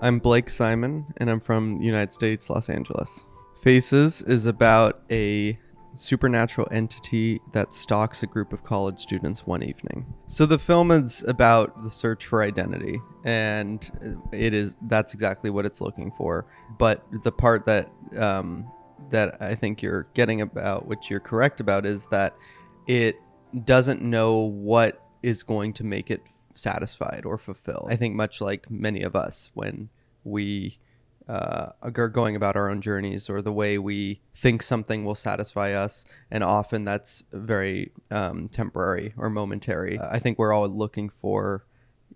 I'm Blake Simon, and I'm from the United States, Los Angeles. Faces is about a supernatural entity that stalks a group of college students one evening. So the film is about the search for identity, and that's exactly what it's looking for. But the part that I think you're getting about, which you're correct about, is that it doesn't know what is going to make it satisfied or fulfilled. I think much like many of us when we are going about our own journeys, or the way we think something will satisfy us, and often that's very temporary or momentary. I think we're all looking for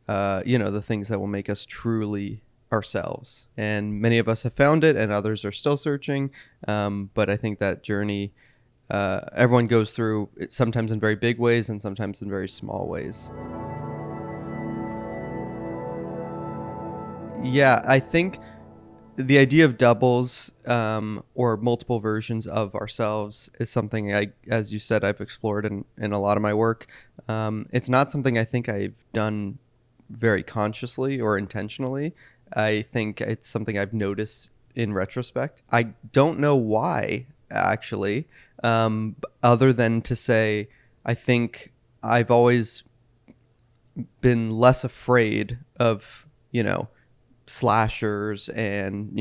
the things that will make us truly ourselves, and many of us have found it and others are still searching, but I think that journey everyone goes through, sometimes in very big ways and sometimes in very small ways. Yeah, I think the idea of doubles or multiple versions of ourselves is something as you said, I've explored in a lot of my work. It's not something I think I've done very consciously or intentionally. I think it's something I've noticed in retrospect. I don't know why, actually, other than to say I think I've always been less afraid of, slashers and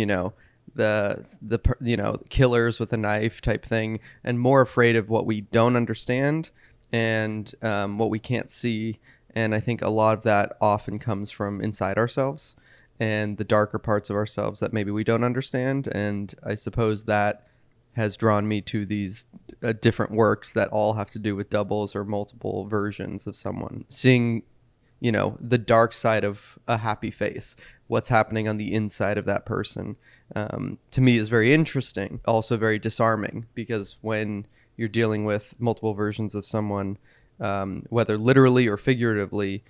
the killers with a knife type thing, and more afraid of what we don't understand and what we can't see. And I think a lot of that often comes from inside ourselves and the darker parts of ourselves that maybe we don't understand. And I suppose that has drawn me to these different works that all have to do with doubles or multiple versions of someone, seeing the dark side of a happy face, what's happening on the inside of that person, to me is very interesting, also very disarming, because when you're dealing with multiple versions of someone, whether literally or figuratively,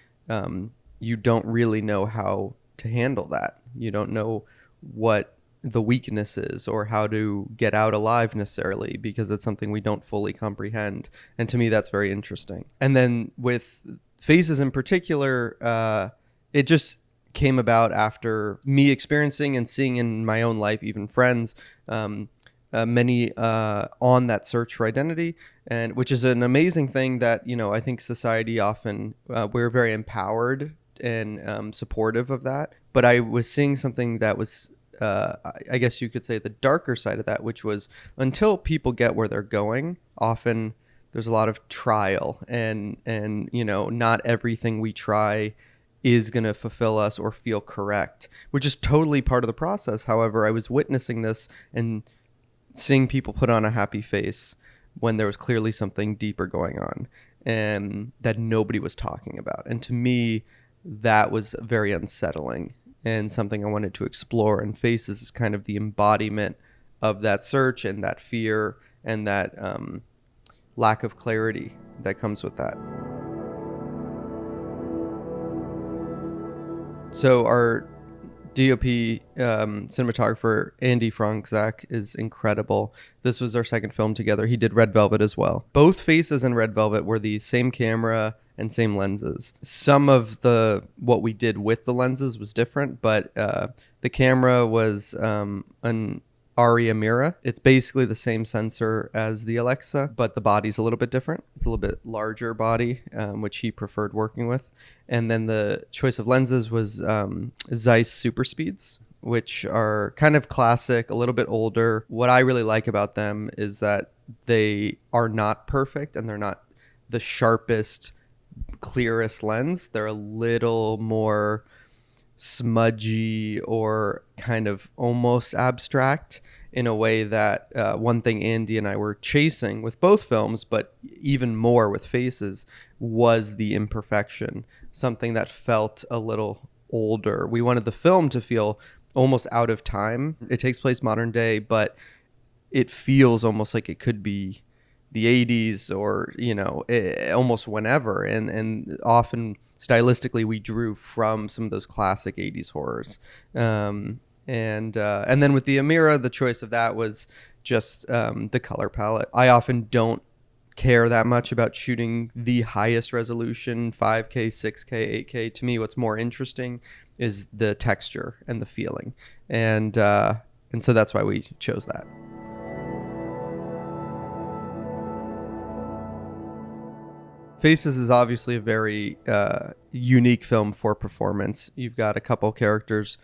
you don't really know how to handle that. You don't know what the weakness is or how to get out alive necessarily, because it's something we don't fully comprehend. And to me, that's very interesting. And then with Faces in particular, it just came about after me experiencing and seeing in my own life, even friends, many on that search for identity, and which is an amazing thing that, I think society often, we're very empowered and supportive of that. But I was seeing something that was, I guess you could say, the darker side of that, which was until people get where they're going, often there's a lot of trial, and not everything we try is going to fulfill us or feel correct, which is totally part of the process. However, I was witnessing this and seeing people put on a happy face when there was clearly something deeper going on and that nobody was talking about. And to me, that was very unsettling and something I wanted to explore. And Faces is kind of the embodiment of that search and that fear and that lack of clarity that comes with that. So our DOP cinematographer, Andy Franczak, is incredible. This was our second film together. He did Red Velvet as well. Both Faces and Red Velvet were the same camera and same lenses. Some of what we did with the lenses was different, but the camera was an Arri Amira. It's basically the same sensor as the Alexa, but the body's a little bit different. It's a little bit larger body, which he preferred working with. And then the choice of lenses was Zeiss Super Speeds, which are kind of classic, a little bit older. What I really like about them is that they are not perfect and they're not the sharpest, clearest lens. They're a little more smudgy or kind of almost abstract in a way that one thing Andy and I were chasing with both films, but even more with Faces, was the imperfection, something that felt a little older. We wanted the film to feel almost out of time. It takes place modern day, but it feels almost like it could be the 80s or, almost whenever. And often stylistically, we drew from some of those classic 80s horrors. And then with the Amira, the choice of that was just the color palette. I often don't care that much about shooting the highest resolution, 5K, 6K, 8K. To me, what's more interesting is the texture and the feeling. And so that's why we chose that. Faces is obviously a very unique film for performance. You've got a couple characters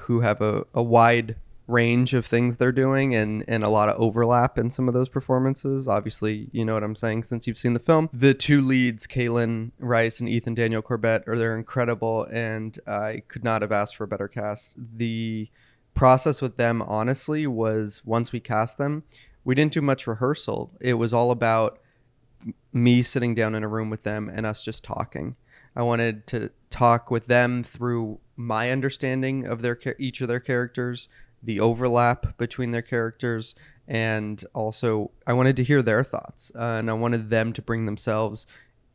who have a wide range of things they're doing and a lot of overlap in some of those performances. Obviously, you know what I'm saying since you've seen the film. The two leads, Kaylin Rice and Ethan Daniel Corbett, they're incredible, and I could not have asked for a better cast. The process with them, honestly, was once we cast them, we didn't do much rehearsal. It was all about me sitting down in a room with them and us just talking. I wanted to talk with them through my understanding of each of their characters, the overlap between their characters, and also I wanted to hear their thoughts, and I wanted them to bring themselves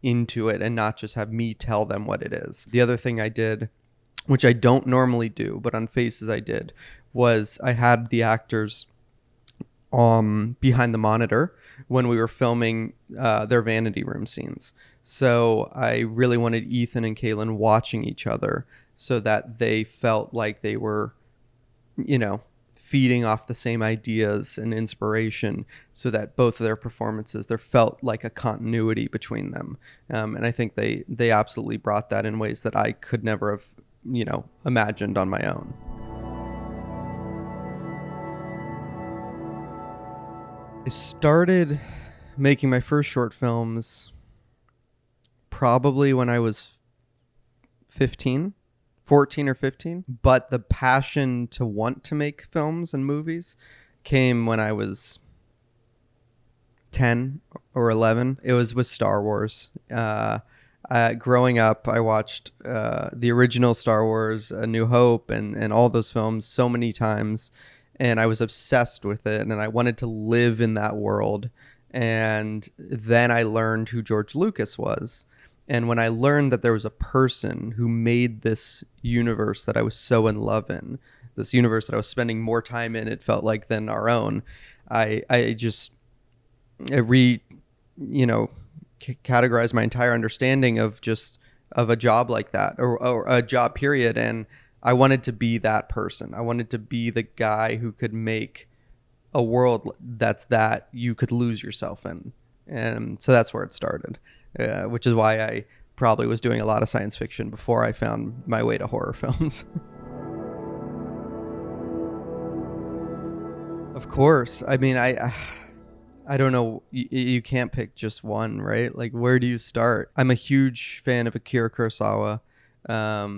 into it and not just have me tell them what it is. The other thing I did, which I don't normally do, but on Faces I did, was I had the actors behind the monitor when we were filming their vanity room scenes. So I really wanted Ethan and Kaylin watching each other so that they felt like they were, feeding off the same ideas and inspiration, so that both of their performances, there felt like a continuity between them. And I think they absolutely brought that in ways that I could never have, imagined on my own. I started making my first short films probably when I was 14 or 15. But the passion to want to make films and movies came when I was 10 or 11. It was with Star Wars. Growing up, I watched the original Star Wars, A New Hope, and all those films so many times. And I was obsessed with it, and I wanted to live in that world. And then I learned who George Lucas was. And when I learned that there was a person who made this universe that I was so in love in, this universe that I was spending more time in, it felt like, than our own, I categorized my entire understanding of a job like that, or a job period. And I wanted to be that person. I wanted to be the guy who could make a world that you could lose yourself in. And so that's where it started, which is why I probably was doing a lot of science fiction before I found my way to horror films. Of course. I mean, I don't know. You can't pick just one, right? Like, where do you start? I'm a huge fan of Akira Kurosawa.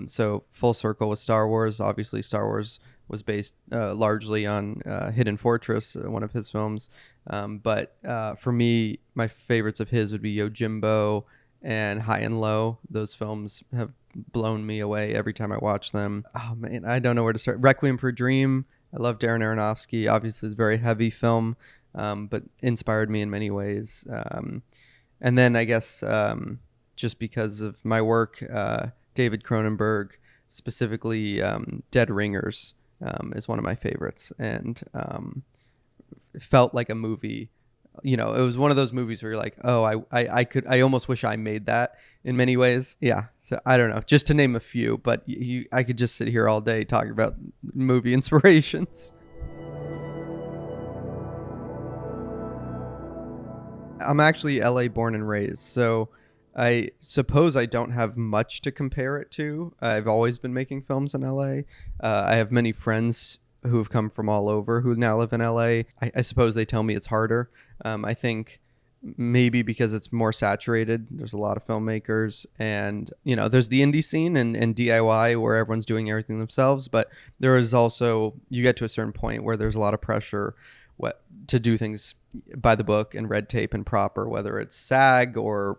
So full circle with Star Wars. Obviously, Star Wars was based largely on Hidden Fortress, one of his films. But for me, my favorites of his would be Yojimbo and High and Low. Those films have blown me away every time I watch them. Oh man, I don't know where to start. Requiem for a Dream. I love Darren Aronofsky. Obviously, it's a very heavy film, but inspired me in many ways. And then I guess just because of my work, David Cronenberg, specifically Dead Ringers, is one of my favorites. And it felt like a movie. It was one of those movies where you're like, oh, I almost wish I made that in many ways. Yeah. So I don't know, just to name a few, but I could just sit here all day talking about movie inspirations. I'm actually LA born and raised, so I suppose I don't have much to compare it to. I've always been making films in LA. I have many friends who have come from all over who now live in LA. I suppose they tell me it's harder. I think maybe because it's more saturated. There's a lot of filmmakers, and there's the indie scene and DIY where everyone's doing everything themselves. But there is also, you get to a certain point where there's a lot of pressure to do things by the book and red tape and proper, whether it's SAG or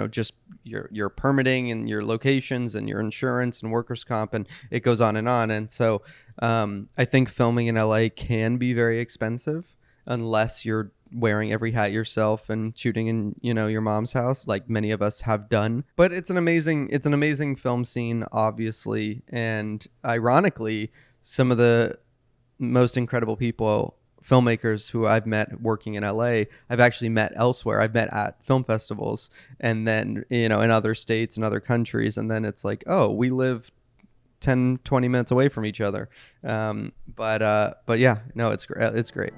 just your permitting and your locations and your insurance and workers' comp, and it goes on. And so I think filming in LA can be very expensive unless you're wearing every hat yourself and shooting in your mom's house, like many of us have done. But it's an amazing film scene, obviously, and ironically, some of the most incredible filmmakers who I've met working in LA, I've actually met elsewhere. I've met at film festivals, and then in other states and other countries, and then it's like, oh, we live 10, 20 minutes away from each other. But yeah, no, it's great.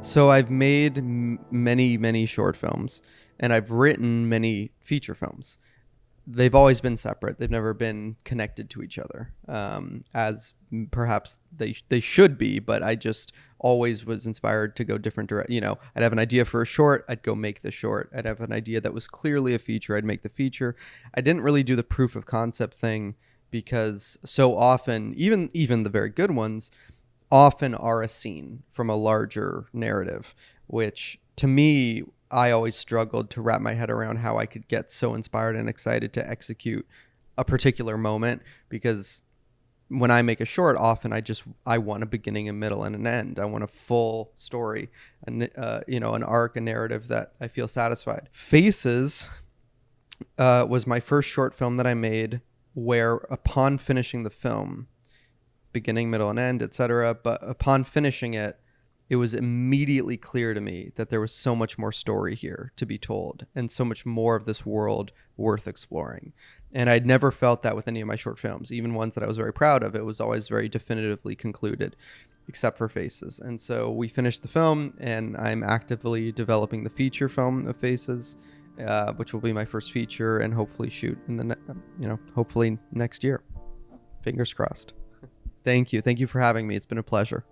So I've made many short films, and I've written many feature films. They've always been separate. They've never been connected to each other, as perhaps they should be. But I just always was inspired to go different I'd have an idea for a short, I'd go make the short. I'd have an idea that was clearly a feature, I'd make the feature. I didn't really do the proof of concept thing because so often, even the very good ones, often are a scene from a larger narrative, which to me, I always struggled to wrap my head around how I could get so inspired and excited to execute a particular moment, because when I make a short, often I want a beginning, a middle, and an end. I want a full story, and an arc, a narrative that I feel satisfied. Faces was my first short film that I made, where upon finishing the film, beginning, middle, and end, etc., but upon finishing it, it was immediately clear to me that there was so much more story here to be told and so much more of this world worth exploring. And I'd never felt that with any of my short films, even ones that I was very proud of. It was always very definitively concluded, except for Faces. And so we finished the film, and I'm actively developing the feature film of Faces, which will be my first feature, and hopefully shoot in hopefully next year. Fingers crossed. Thank you for having me. It's been a pleasure.